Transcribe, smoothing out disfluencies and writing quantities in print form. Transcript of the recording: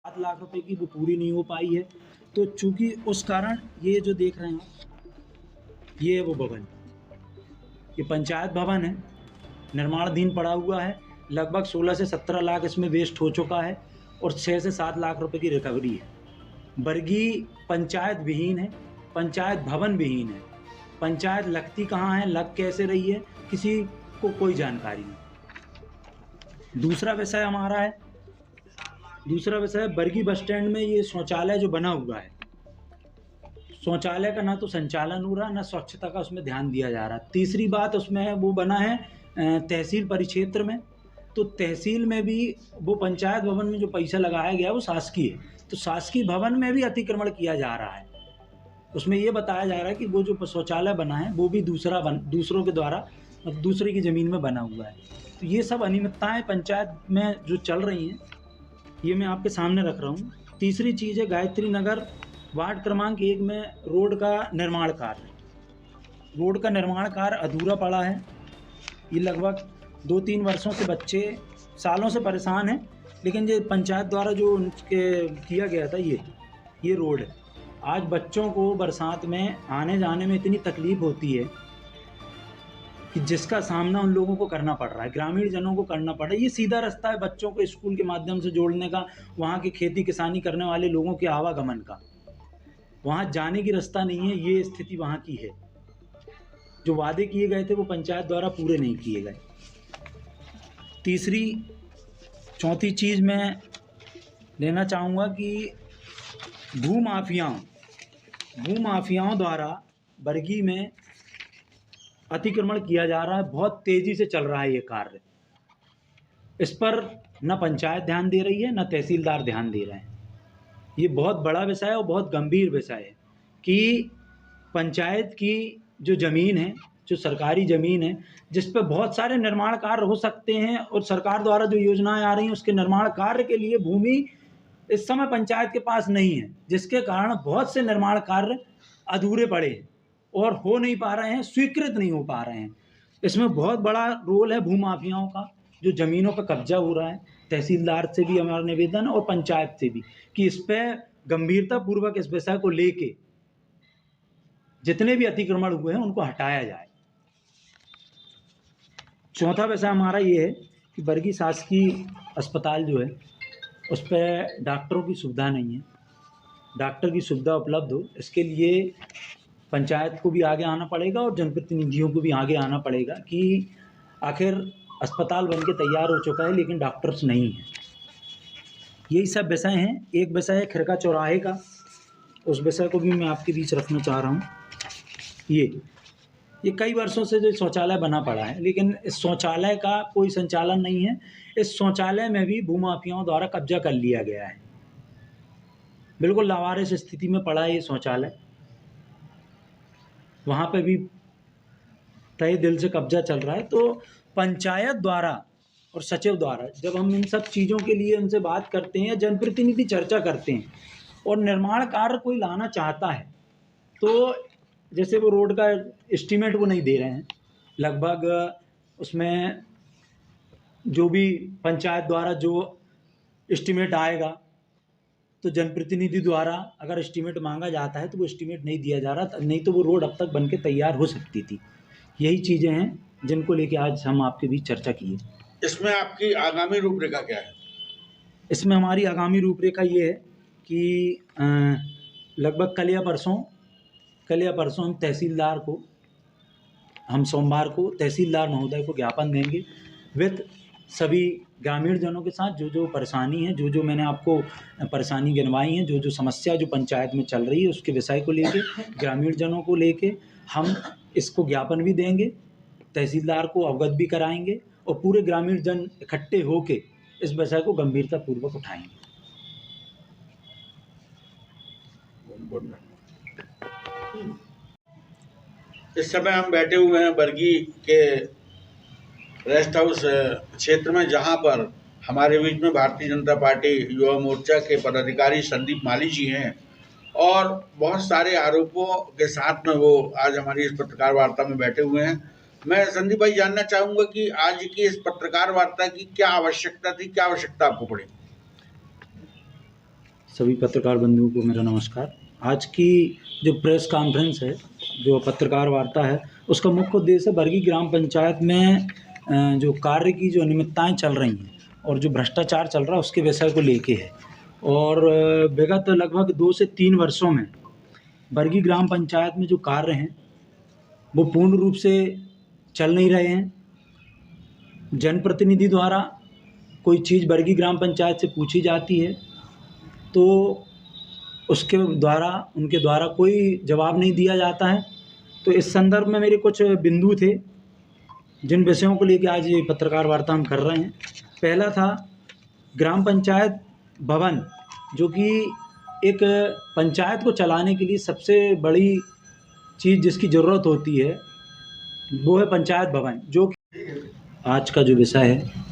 7 लाख रुपए की वो पूरी नहीं हो पाई है। तो चूंकि उस कारण ये जो देख रहे हैं ये है वो भवन, ये पंचायत भवन है, निर्माणाधीन पड़ा हुआ है। लगभग 16 से 17 लाख इसमें वेस्ट हो चुका है और 6 से 7 लाख रुपए की रिकवरी है। बरगी पंचायत विहीन है, पंचायत भवन विहीन है। पंचायत लगती कहाँ है, लग कैसे रही है, किसी को कोई जानकारी नहीं। दूसरा विषय है बरगी बस स्टैंड में ये शौचालय जो बना हुआ है, शौचालय का ना तो संचालन हो रहा, ना स्वच्छता का उसमें ध्यान दिया जा रहा। तीसरी बात उसमें वो बना है तहसील परिक्षेत्र में, तो तहसील में भी वो पंचायत भवन में जो पैसा लगाया गया वो शासकीय है, तो शासकीय भवन में भी अतिक्रमण किया जा रहा है। उसमें ये बताया जा रहा है कि वो जो शौचालय बना है वो भी दूसरों के द्वारा दूसरे की ज़मीन में बना हुआ है। तो ये सब अनियमितताएँ पंचायत में जो चल रही हैं ये मैं आपके सामने रख रहा हूँ। तीसरी चीज़ है गायत्री नगर वार्ड क्रमांक 1 में रोड का निर्माण कार्य अधूरा पड़ा है। ये लगभग 2-3 वर्षों से बच्चे सालों से परेशान हैं, लेकिन ये पंचायत द्वारा जो उनके किया गया था ये रोड है। आज बच्चों को बरसात में आने जाने में इतनी तकलीफ़ होती है कि जिसका सामना उन लोगों को करना पड़ रहा है, ग्रामीण जनों को करना पड़ रहा है। ये सीधा रास्ता है बच्चों को स्कूल के माध्यम से जोड़ने का, वहाँ की खेती किसानी करने वाले लोगों के आवागमन का, वहाँ जाने की रास्ता नहीं है। ये स्थिति वहाँ की है। जो वादे किए गए थे वो पंचायत द्वारा पूरे नहीं किए गए। चौथी चीज़ मैं लेना चाहूँगा कि भूमाफियाओं द्वारा बरगी में अतिक्रमण किया जा रहा है। बहुत तेज़ी से चल रहा है ये कार्य। इस पर न पंचायत ध्यान दे रही है, न तहसीलदार ध्यान दे रहे हैं। ये बहुत बड़ा विषय है और बहुत गंभीर विषय है कि पंचायत की जो ज़मीन है, जो सरकारी ज़मीन है, जिस पे बहुत सारे निर्माण कार्य हो सकते हैं और सरकार द्वारा जो योजनाएं आ रही हैं उसके निर्माण कार्य के लिए भूमि इस समय पंचायत के पास नहीं है, जिसके कारण बहुत से निर्माण कार्य अधूरे पड़े हैं और हो नहीं पा रहे हैं, स्वीकृत नहीं हो पा रहे हैं। इसमें बहुत बड़ा रोल है भूमाफियाओं का, जो ज़मीनों पर कब्जा हो रहा है। तहसीलदार से भी हमारा निवेदन और पंचायत से भी कि इस पर गंभीरतापूर्वक इस विषय को लेके जितने भी अतिक्रमण हुए हैं उनको हटाया जाए। चौथा विषय हमारा ये है कि बरगी शासकीय अस्पताल जो है उस पर डॉक्टरों की सुविधा नहीं है। डॉक्टर की सुविधा उपलब्ध हो, इसके लिए पंचायत को भी आगे आना पड़ेगा और जनप्रतिनिधियों को भी आगे आना पड़ेगा कि आखिर अस्पताल बनके तैयार हो चुका है लेकिन डॉक्टर्स नहीं हैं। यही सब विषय हैं। एक विषय है खिरका चौराहे का, उस विषय को भी मैं आपके बीच रखना चाह रहा हूँ। ये कई वर्षों से जो शौचालय बना पड़ा है, लेकिन इस शौचालय का कोई संचालन नहीं है। इस शौचालय में भी भूमाफियाओं द्वारा कब्जा कर लिया गया है। बिल्कुल लावारिस स्थिति में पड़ा है ये शौचालय। वहाँ पे भी तहे दिल से कब्जा चल रहा है। तो पंचायत द्वारा और सचिव द्वारा जब हम इन सब चीज़ों के लिए उनसे बात करते हैं या जनप्रतिनिधि चर्चा करते हैं और निर्माण कार्य कोई लाना चाहता है, तो जैसे वो रोड का एस्टीमेट वो नहीं दे रहे हैं। लगभग उसमें जो भी पंचायत द्वारा जो एस्टीमेट आएगा, तो जनप्रतिनिधि द्वारा अगर एस्टीमेट मांगा जाता है तो वो एस्टीमेट नहीं दिया जा रहा, नहीं तो वो रोड अब तक बन के तैयार हो सकती थी। यही चीज़ें हैं जिनको लेके आज हम आपके बीच चर्चा किए। इसमें आपकी आगामी रूपरेखा क्या है? इसमें हमारी आगामी रूपरेखा ये है कि लगभग कल या परसों हम तहसीलदार को, हम सोमवार को तहसीलदार महोदय को ज्ञापन देंगे विद सभी ग्रामीण जनों के साथ। जो परेशानी है, जो मैंने आपको परेशानी गिनवाई हैं, जो समस्या जो पंचायत में चल रही है उसके विषय को लेके, ग्रामीण जनों को लेके हम इसको ज्ञापन भी देंगे, तहसीलदार को अवगत भी कराएंगे और पूरे ग्रामीण जन इकट्ठे होके इस विषय को गंभीरतापूर्वक उठाएंगे। इस समय हम बैठे हुए हैं बरगी के रेस्ट हाउस क्षेत्र में, जहां पर हमारे बीच में भारतीय जनता पार्टी युवा मोर्चा के पदाधिकारी संदीप माली जी हैं और बहुत सारे आरोपों के साथ में वो आज हमारी इस पत्रकार वार्ता में बैठे हुए हैं। मैं संदीप भाई जानना चाहूँगा कि आज की इस पत्रकार वार्ता की क्या आवश्यकता थी, क्या आवश्यकता आपको पड़ी? सभी पत्रकार बंधुओं को मेरा नमस्कार। आज की जो प्रेस कॉन्फ्रेंस है, जो पत्रकार वार्ता है, उसका मुख्य उद्देश्य बरगी ग्राम पंचायत में जो कार्य की जो अनियमितताएँ चल रही हैं और जो भ्रष्टाचार चल रहा है उसके विषय को लेके है। और विगत लगभग 2 से 3 वर्षों में बरगी ग्राम पंचायत में जो कार्य हैं वो पूर्ण रूप से चल नहीं रहे हैं। जनप्रतिनिधि द्वारा कोई चीज़ बरगी ग्राम पंचायत से पूछी जाती है तो उसके द्वारा उनके द्वारा कोई जवाब नहीं दिया जाता है। तो इस संदर्भ में मेरे कुछ बिंदु थे जिन विषयों को लेकर आज ये पत्रकार वार्ता हम कर रहे हैं। पहला था ग्राम पंचायत भवन, जो कि एक पंचायत को चलाने के लिए सबसे बड़ी चीज़ जिसकी ज़रूरत होती है वो है पंचायत भवन। जो आज का जो विषय है